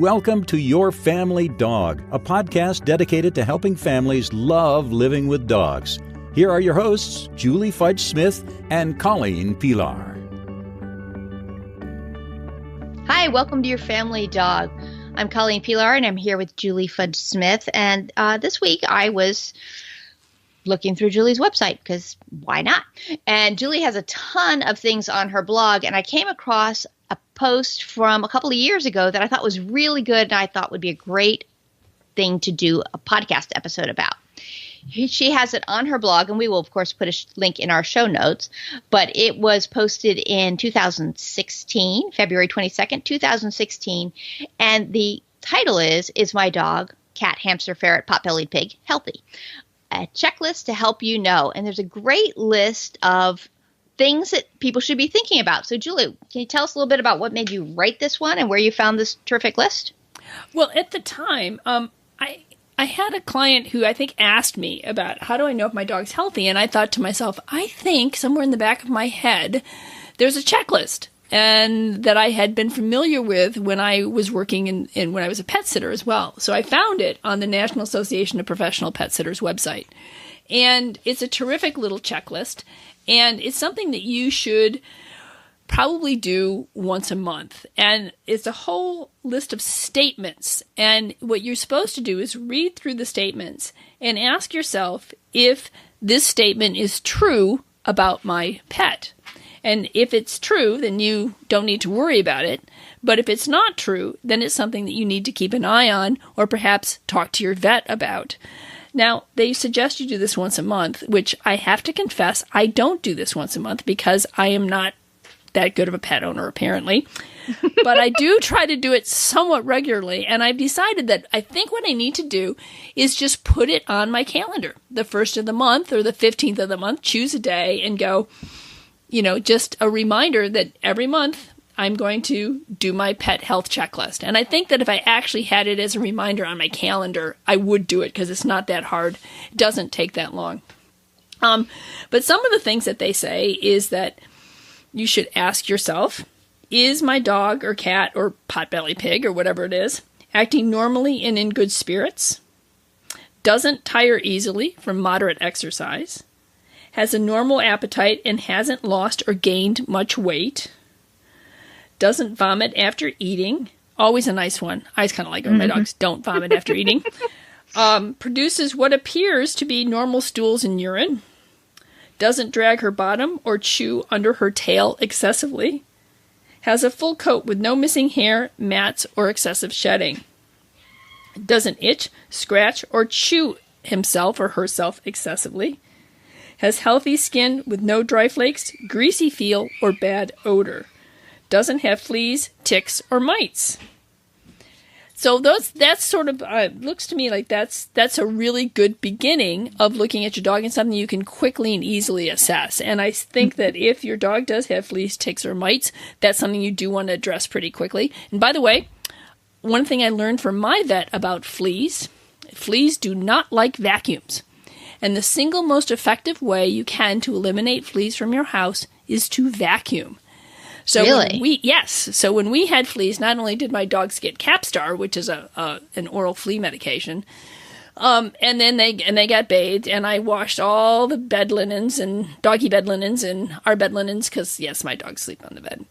welcome to Your Family Dog, a podcast dedicated to helping families love living with dogs. Here are your hosts, Julie Fudge Smith and Colleen Pelar. Hi, welcome to Your Family Dog. I'm Colleen Pelar, and I'm here with Julie Fudge Smith. And this week I was looking through Julie's website, because why not? And Julie has a ton of things on her blog, and I came across a post from a couple of years ago that I thought was really good and I thought would be a great thing to do a podcast episode about. She has it on her blog, and we will, of course, put a link in our show notes, but it was posted in 2016, February 22nd, 2016, and the title is my dog, cat, hamster, ferret, pot-bellied pig, healthy? A checklist to help you know. And there's a great list of things that people should be thinking about. So, Julie, can you tell us a little bit about what made you write this one and where you found this terrific list? Well, at the time, I had a client who I think asked me about how do I know if my dog's healthy? And I thought to myself, I think somewhere in the back of my head, there's a checklist and that I had been familiar with when I was working in when I was a pet sitter as well. So I found it on the National Association of Professional Pet Sitters website. And it's a terrific little checklist. And it's something that you should probably do once a month. And it's a whole list of statements. And what you're supposed to do is read through the statements and ask yourself if this statement is true about my pet. And if it's true, then you don't need to worry about it. But if it's not true, then it's something that you need to keep an eye on or perhaps talk to your vet about. Now, they suggest you do this once a month, which I have to confess, I don't do this once a month because I am not that good of a pet owner, apparently. But I do try to do it somewhat regularly, and I've decided that I think what I need to do is just put it on my calendar. The 1st of the month or the 15th of the month, choose a day and go, just a reminder that every month I'm going to do my pet health checklist. And I think that if I actually had it as a reminder on my calendar, I would do it because it's not that hard. It doesn't take that long. But some of the things that they say is that you should ask yourself, is my dog or cat or pot-bellied pig or whatever it is acting normally and in good spirits? Doesn't tire easily from moderate exercise? Has a normal appetite and hasn't lost or gained much weight? Doesn't vomit after eating. Always a nice one. I just kind of like it when my dogs don't vomit after eating. Produces what appears to be normal stools and urine. Doesn't drag her bottom or chew under her tail excessively. Has a full coat with no missing hair, mats, or excessive shedding. Doesn't itch, scratch, or chew himself or herself excessively. Has healthy skin with no dry flakes, greasy feel, or bad odor. Doesn't have fleas, ticks, or mites. So that's sort of, looks to me like that's a really good beginning of looking at your dog and something you can quickly and easily assess. And I think that if your dog does have fleas, ticks, or mites, that's something you do want to address pretty quickly. And by the way, one thing I learned from my vet about fleas do not like vacuums. And the single most effective way you can to eliminate fleas from your house is to vacuum. So really? So when we had fleas, not only did my dogs get Capstar, which is an oral flea medication, and then they got bathed, and I washed all the bed linens and doggy bed linens and our bed linens because yes, my dogs sleep on the bed.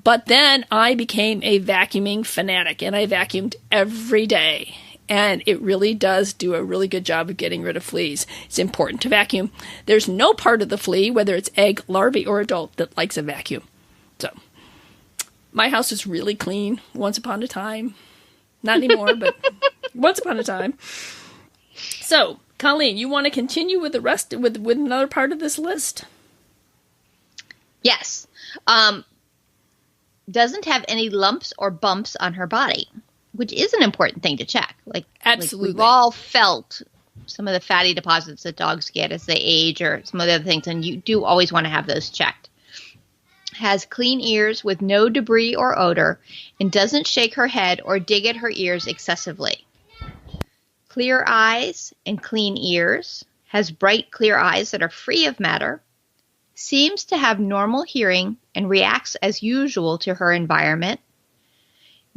But then I became a vacuuming fanatic, and I vacuumed every day. And it really does do a really good job of getting rid of fleas. It's important to vacuum. There's no part of the flea, whether it's egg, larvae, or adult, that likes a vacuum. So, my house was really clean once upon a time. Not anymore, but once upon a time. So, Colleen, you want to continue with the rest, with another part of this list? Yes. Doesn't have any lumps or bumps on her body, which is an important thing to check. Absolutely. We've all felt some of the fatty deposits that dogs get as they age or some of the other things, and you do always want to have those checked. Has clean ears with no debris or odor and doesn't shake her head or dig at her ears excessively. Clear eyes and clean ears. Has bright, clear eyes that are free of matter. Seems to have normal hearing and reacts as usual to her environment.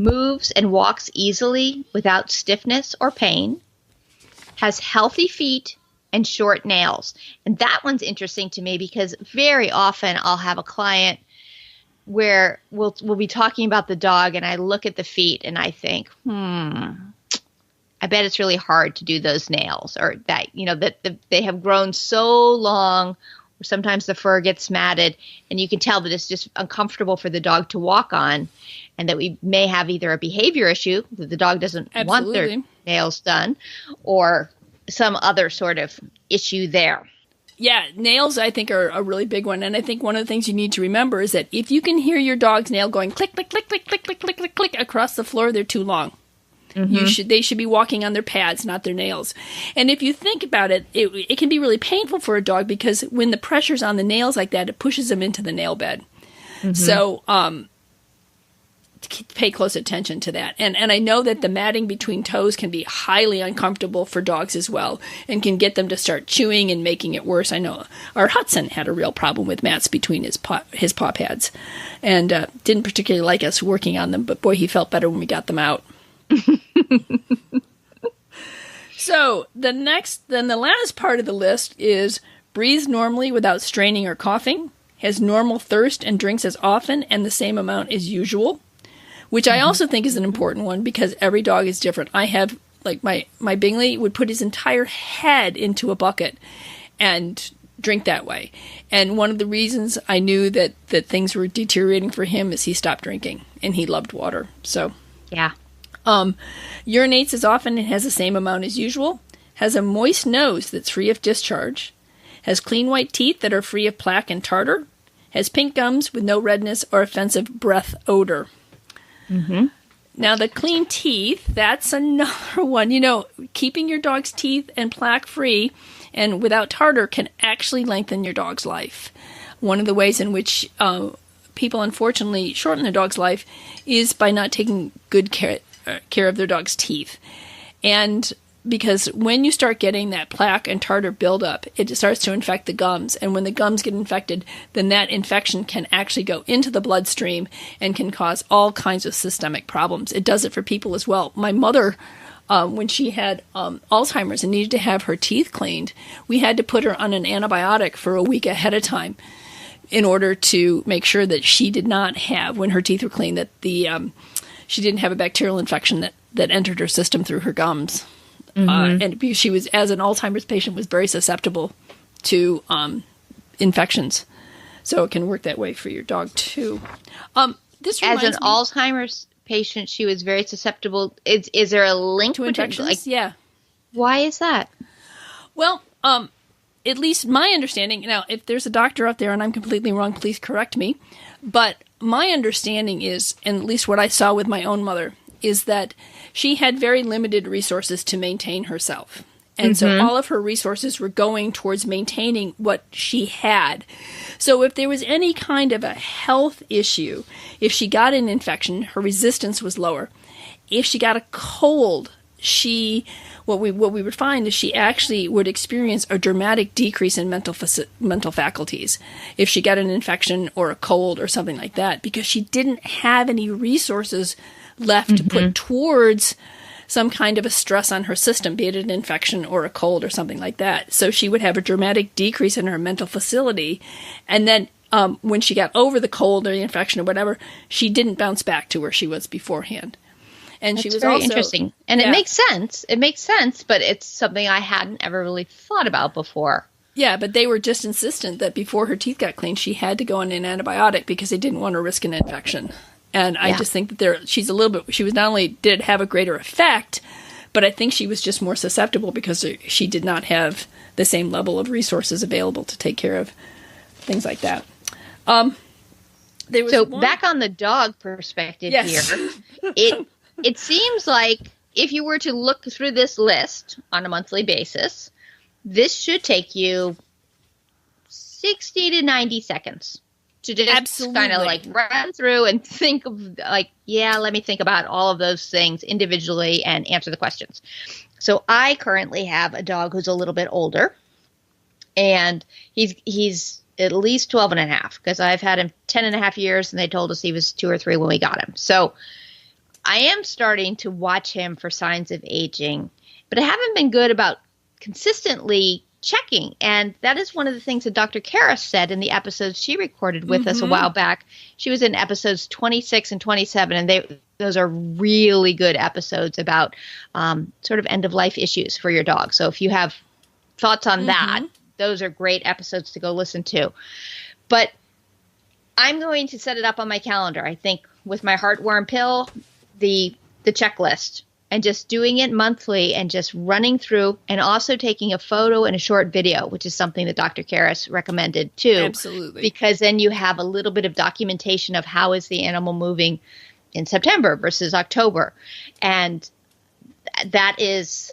moves and walks easily without stiffness or pain, has healthy feet, and short nails. And that one's interesting to me because very often I'll have a client where we'll be talking about the dog and I look at the feet and I think, I bet it's really hard to do those nails, or that, that they have grown so long, or sometimes the fur gets matted and you can tell that it's just uncomfortable for the dog to walk on, and that we may have either a behavior issue that the dog doesn't want their nails done, or some other sort of issue there. Yeah, nails I think are a really big one. And I think one of the things you need to remember is that if you can hear your dog's nail going click, click, click, click, click, click, click, click, click across the floor, they're too long. They should be walking on their pads, not their nails. And if you think about it, it can be really painful for a dog because when the pressure's on the nails like that, it pushes them into the nail bed. So pay close attention to that. And I know that the matting between toes can be highly uncomfortable for dogs as well, and can get them to start chewing and making it worse. I know our Hudson had a real problem with mats between his paw pads, and didn't particularly like us working on them, but boy, he felt better when we got them out. So the last part of the list is breathes normally without straining or coughing, has normal thirst and drinks as often and the same amount as usual, which I also think is an important one because every dog is different. I have, like, my Bingley would put his entire head into a bucket and drink that way. And one of the reasons I knew that things were deteriorating for him is he stopped drinking, and he loved water. So yeah. Urinates as often and has the same amount as usual, has a moist nose that's free of discharge, has clean white teeth that are free of plaque and tartar, has pink gums with no redness or offensive breath odor. Now, the clean teeth, that's another one. Keeping your dog's teeth and plaque free and without tartar can actually lengthen your dog's life. One of the ways in which people unfortunately shorten their dog's life is by not taking good care of their dog's teeth. And because when you start getting that plaque and tartar buildup, it starts to infect the gums. And when the gums get infected, then that infection can actually go into the bloodstream and can cause all kinds of systemic problems. It does it for people as well. My mother, when she had Alzheimer's and needed to have her teeth cleaned, we had to put her on an antibiotic for a week ahead of time in order to make sure that she did not have, when her teeth were clean, that she didn't have a bacterial infection that entered her system through her gums. And because she was, as an Alzheimer's patient, was very susceptible to infections. So it can work that way for your dog, too. This as an Alzheimer's patient, she was very susceptible. Is there a link to infections? Yeah. Why is that? Well, at least my understanding, now, if there's a doctor out there and I'm completely wrong, please correct me. But my understanding is, and at least what I saw with my own mother, is that she had very limited resources to maintain herself. And so all of her resources were going towards maintaining what she had. So if there was any kind of a health issue, if she got an infection, her resistance was lower. If she got a cold, what we would find is she actually would experience a dramatic decrease in mental faculties if she got an infection or a cold or something like that, because she didn't have any resources left to put towards some kind of a stress on her system, be it an infection or a cold or something like that. So she would have a dramatic decrease in her mental facility. And then when she got over the cold or the infection or whatever, she didn't bounce back to where she was beforehand. And That's she was very also interesting. And it makes sense. It makes sense, but it's something I hadn't ever really thought about before. Yeah, but they were just insistent that before her teeth got cleaned, she had to go on an antibiotic because they didn't want to risk an infection. And I just think that she was not only did it have a greater effect, but I think she was just more susceptible because she did not have the same level of resources available to take care of things like that. Back on the dog perspective here, it seems like if you were to look through this list on a monthly basis, this should take you 60 to 90 seconds. To just kind of like run through and think of let me think about all of those things individually and answer the questions. So I currently have a dog who's a little bit older, and he's at least 12 and a half because I've had him 10 and a half years and they told us he was 2 or 3 when we got him. So I am starting to watch him for signs of aging, but I haven't been good about consistently checking. And that is one of the things that Dr. Karras said in the episodes she recorded with us a while back. She was in episodes 26 and 27, and those are really good episodes about sort of end-of-life issues for your dog. So if you have thoughts on that, those are great episodes to go listen to. But I'm going to set it up on my calendar, I think, with my heartworm pill, the checklist, and just doing it monthly and just running through, and also taking a photo and a short video, which is something that Dr. Karras recommended too. Absolutely. Because then you have a little bit of documentation of how is the animal moving in September versus October. And that is,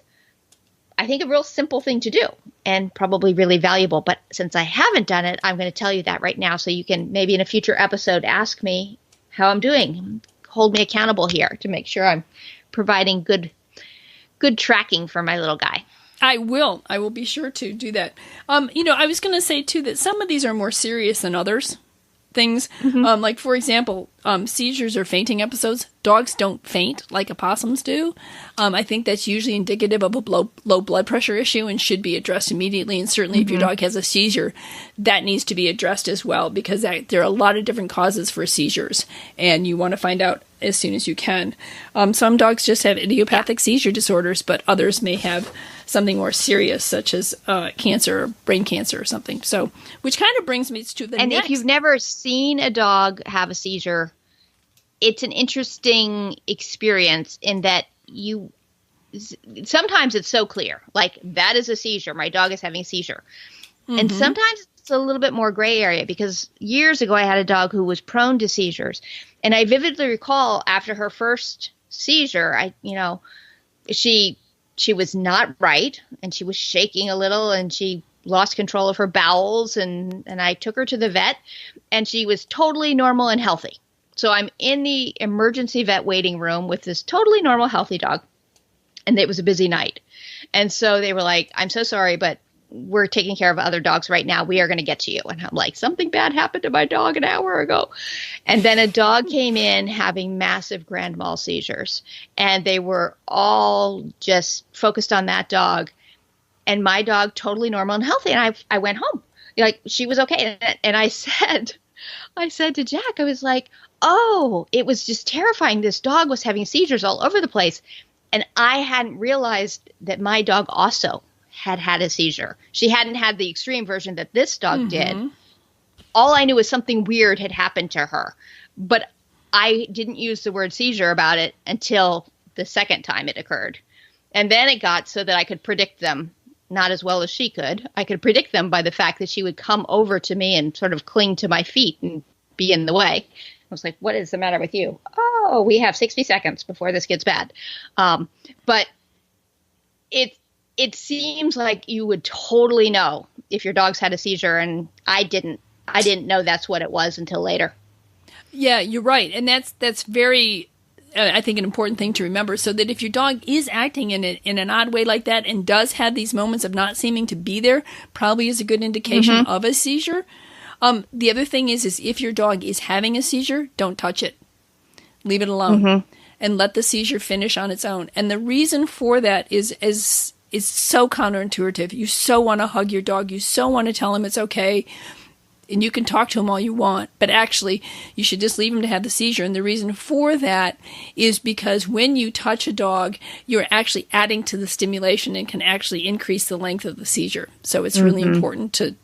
I think, a real simple thing to do and probably really valuable. But since I haven't done it, I'm going to tell you that right now, so you can maybe in a future episode ask me how I'm doing. Hold me accountable here to make sure I'm providing good tracking for my little guy. I will be sure to do that. I was going to say too that some of these are more serious than others things. Like, for example, seizures or fainting episodes. Dogs don't faint like opossums do. I think that's usually indicative of a low blood pressure issue and should be addressed immediately. And certainly if your dog has a seizure, that needs to be addressed as well, because there are a lot of different causes for seizures, and you want to find out as soon as you can. Some dogs just have idiopathic seizure disorders, but others may have something more serious, such as cancer, or brain cancer or something. So, which kind of brings me to the next. And if you've never seen a dog have a seizure, it's an interesting experience in that sometimes it's so clear, like, that is a seizure. My dog is having a seizure. And sometimes it's a little bit more gray area, because years ago I had a dog who was prone to seizures. And I vividly recall after her first seizure, she was not right, and she was shaking a little, and she lost control of her bowels, and I took her to the vet, and she was totally normal and healthy. So I'm in the emergency vet waiting room with this totally normal, healthy dog, and it was a busy night. And so they were like, "I'm so sorry, but we're taking care of other dogs right now. We are going to get to you." And I'm like, "Something bad happened to my dog an hour ago." And then a dog came in having massive grand mal seizures, and they were all just focused on that dog. And my dog, totally normal and healthy. And I went home, like, she was okay. And I said to Jack, I was like, "Oh, it was just terrifying. This dog was having seizures all over the place." And I hadn't realized that my dog also had a seizure. She hadn't had the extreme version that this dog did. All I knew was something weird had happened to her, but I didn't use the word seizure about it until the second time it occurred. And then it got so that I could predict them, not as well as she could. I could predict them by the fact that she would come over to me and sort of cling to my feet and be in the way. I was like, "What is the matter with you?" "Oh, we have 60 seconds before this gets bad." But it seems like you would totally know if your dog's had a seizure, and I didn't know that's what it was until later. Yeah, you're right. And that's very, I think, an important thing to remember, so that if your dog is acting in an odd way like that and does have these moments of not seeming to be there, probably is a good indication of a seizure. The other thing is if your dog is having a seizure, don't touch it. Leave it alone and let the seizure finish on its own. And the reason for that is so counterintuitive. You so want to hug your dog. You so want to tell him it's okay. And you can talk to him all you want. But actually, you should just leave him to have the seizure. And the reason for that is because when you touch a dog, you're actually adding to the stimulation and can actually increase the length of the seizure. So it's really important to,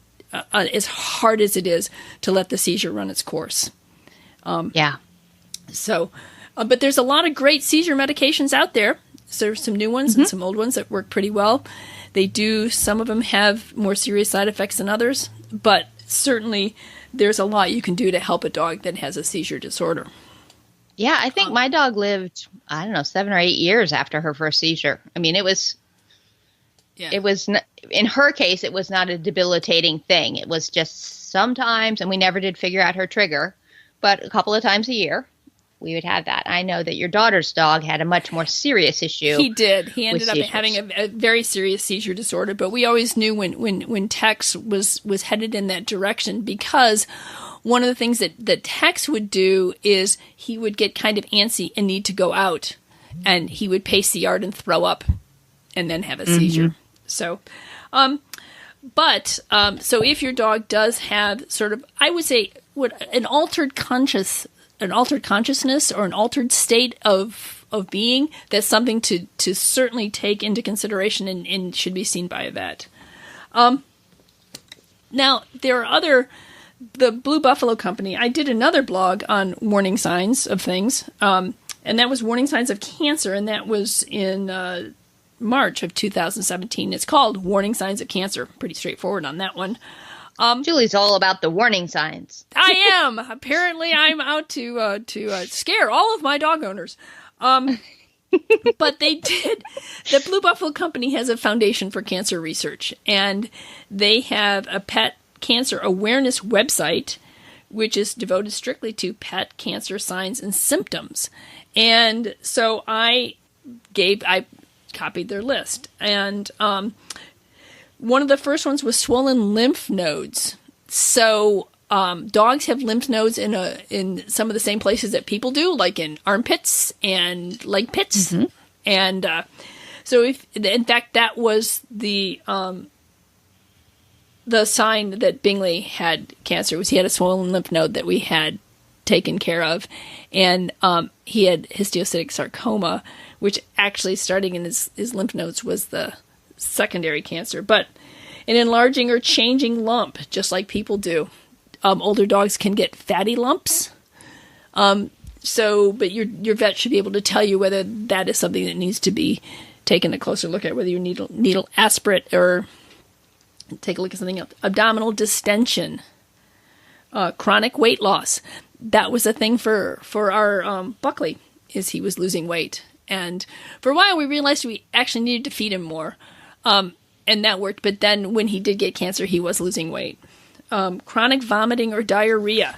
as hard as it is, to let the seizure run its course. So, but there's a lot of great seizure medications out there. So there's some new ones and some old ones that work pretty well. Some of them have more serious side effects than others, but certainly there's a lot you can do to help a dog that has a seizure disorder. Yeah, I think my dog lived, 7 or 8 years after her first seizure. I mean, it was in her case, it was not a debilitating thing. It was just sometimes, and we never did figure out her trigger, but a couple of times a year we would have that. I know that your daughter's dog had a much more serious issue. He did. He ended up having a very serious seizure disorder, but we always knew when Tex was headed in that direction, because one of the things that Tex would do is he would get kind of antsy and need to go out, and he would pace the yard and throw up and then have a seizure. So, so if your dog does have sort of, I would say, an altered consciousness or an altered state of being, that's something to certainly take into consideration and should be seen by a vet. Now, there are the Blue Buffalo Company, I did another blog on warning signs of things, and that was warning signs of cancer, and that was in March of 2017. It's called Warning Signs of Cancer. Pretty straightforward on that one. Julie's all about the warning signs. I am. Apparently, I'm out to scare all of my dog owners. But they did. The Blue Buffalo Company has a foundation for cancer research, and they have a pet cancer awareness website, which is devoted strictly to pet cancer signs and symptoms. And so I copied their list, and one of the first ones was swollen lymph nodes. So dogs have lymph nodes in some of the same places that people do, like in armpits and leg pits. And so in fact, that was the sign that Bingley had cancer, was he had a swollen lymph node that we had taken care of. And he had histiocytic sarcoma, which actually starting in his lymph nodes was the secondary cancer. But an enlarging or changing lump, just like people do. Older dogs can get fatty lumps. But your vet should be able to tell you whether that is something that needs to be taken a closer look at, whether you needle aspirate or take a look at something else. Abdominal distension, chronic weight loss. That was a thing for our Buckley, is he was losing weight. And for a while we realized we actually needed to feed him more. And that worked. But then when he did get cancer, he was losing weight. Chronic vomiting or diarrhea.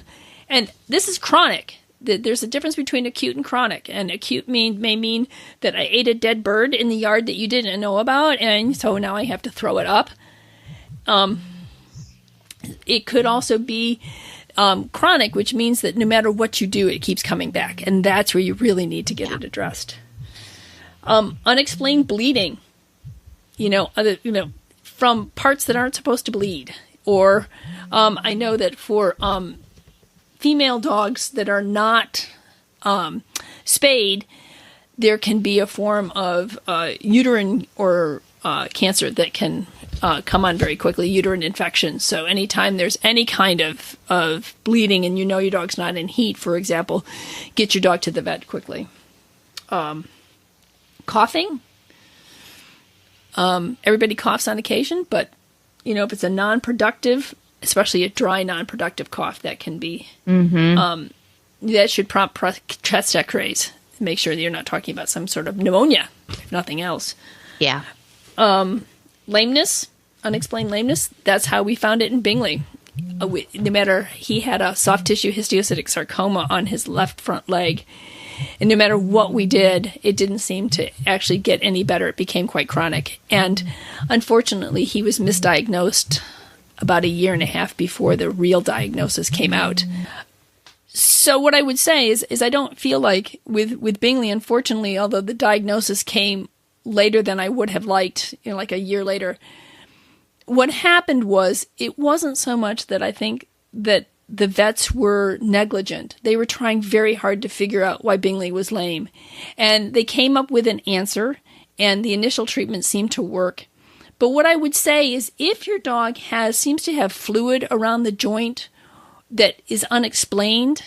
And this is chronic. There's a difference between acute and chronic. And acute may mean that I ate a dead bird in the yard that you didn't know about, and so now I have to throw it up. It could also be chronic, which means that no matter what you do, it keeps coming back. And that's where you really need to get it addressed. Unexplained bleeding. From parts that aren't supposed to bleed. Or I know that for female dogs that are not spayed, there can be a form of uterine or cancer that can come on very quickly, uterine infection. So anytime there's any kind of bleeding and you know your dog's not in heat, for example, get your dog to the vet quickly. Coughing. Everybody coughs on occasion, but if it's a non-productive, especially a dry non-productive cough, that can be, that should prompt chest x-rays. Make sure that you're not talking about some sort of pneumonia, if nothing else. Yeah. Lameness, unexplained lameness, that's how we found it in Bingley. No matter, he had a soft tissue histiocytic sarcoma on his left front leg. And no matter what we did, it didn't seem to actually get any better. It became quite chronic. And unfortunately, he was misdiagnosed about 1.5 years before the real diagnosis came out. So what I would say is I don't feel like with Bingley, unfortunately, although the diagnosis came later than I would have liked, like 1 year later, what happened was it wasn't so much that I think that the vets were negligent. They were trying very hard to figure out why Bingley was lame. And they came up with an answer, and the initial treatment seemed to work. But what I would say is if your dog seems to have fluid around the joint that is unexplained,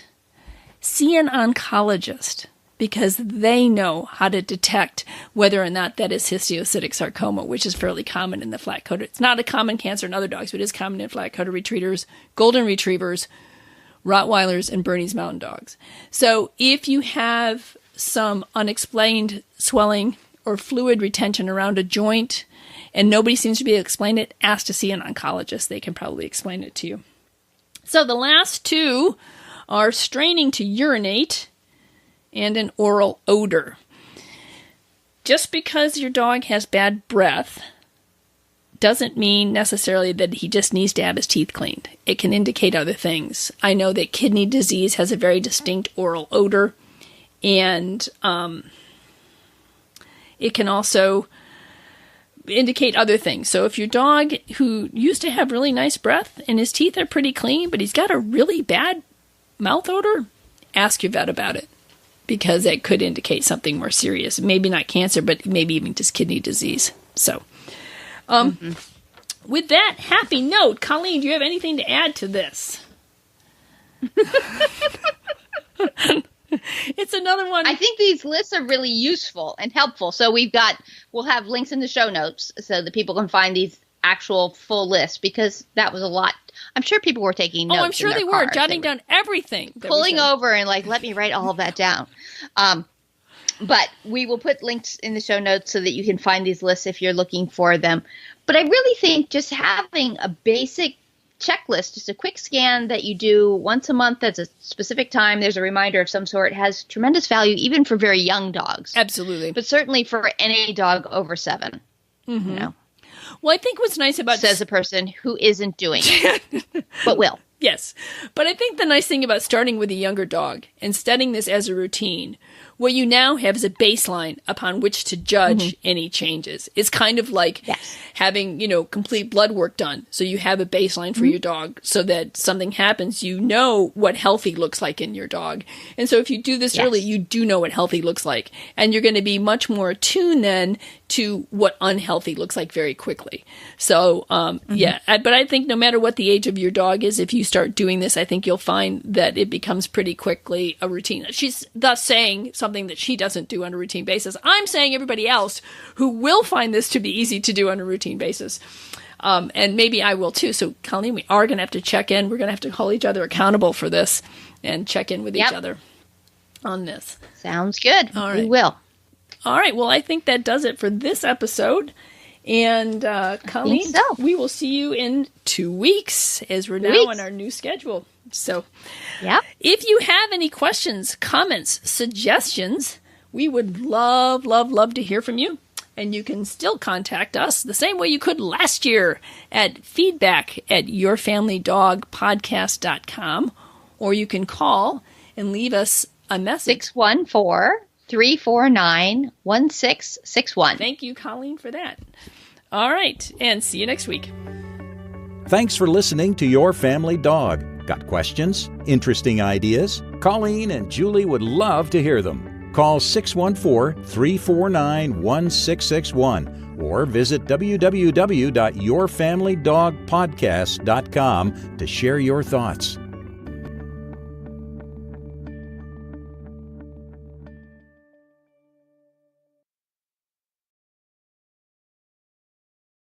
see an oncologist, because they know how to detect whether or not that is histiocytic sarcoma, which is fairly common in the flat-coated. It's not a common cancer in other dogs, but it is common in flat-coated retrievers, golden retrievers, Rottweilers, and Bernese Mountain Dogs. So if you have some unexplained swelling or fluid retention around a joint and nobody seems to be able to explain it, ask to see an oncologist. They can probably explain it to you. So the last two are straining to urinate and an oral odor. Just because your dog has bad breath doesn't mean necessarily that he just needs to have his teeth cleaned. It can indicate other things. I know that kidney disease has a very distinct oral odor, and it can also indicate other things. So if your dog who used to have really nice breath and his teeth are pretty clean, but he's got a really bad mouth odor, ask your vet about it, because it could indicate something more serious. Maybe not cancer, but maybe even just kidney disease. So with that happy note, Colleen, do you have anything to add to this? It's another one. I think these lists are really useful and helpful. So we'll have links in the show notes so that people can find these actual full lists, because that was a lot. I'm sure people were taking notes. Oh, I'm sure they were jotting down everything. Pulling over and let me write all of that down. But we will put links in the show notes so that you can find these lists if you're looking for them. But I really think just having a basic checklist, just a quick scan that you do once a month at a specific time, there's a reminder of some sort, has tremendous value even for very young dogs. Absolutely. But certainly for any dog over 7. Mm-hmm. You know. Well, I think what's nice about... Says a person who isn't doing it, but will. Yes. But I think the nice thing about starting with a younger dog and studying this as a routine, what you now have is a baseline upon which to judge any changes. It's kind of like having, complete blood work done. So you have a baseline for your dog so that something happens, you know what healthy looks like in your dog. And so if you do this early, you do know what healthy looks like. And you're going to be much more attuned then to what unhealthy looks like very quickly. So, but I think no matter what the age of your dog is, if you start doing this, I think you'll find that it becomes pretty quickly a routine. She's thus saying something that she doesn't do on a routine basis. I'm saying everybody else who will find this to be easy to do on a routine basis. And maybe I will too. So, Colleen, we are going to have to check in. We're going to have to hold each other accountable for this and check in with each other on this. Sounds good. All right. We will. All right. Well, I think that does it for this episode. And Colleen, we will see you in 2 weeks as we're now on our new schedule. So if you have any questions, comments, suggestions, we would love, love, love to hear from you. And you can still contact us the same way you could last year at feedback@yourfamilydogpodcast.com, or you can call and leave us a message. 614-349-1661. Thank you, Colleen, for that. All right, and see you next week. Thanks for listening to Your Family Dog. Got questions? Interesting ideas? Colleen and Julie would love to hear them. Call 614-349-1661 or visit www.yourfamilydogpodcast.com to share your thoughts.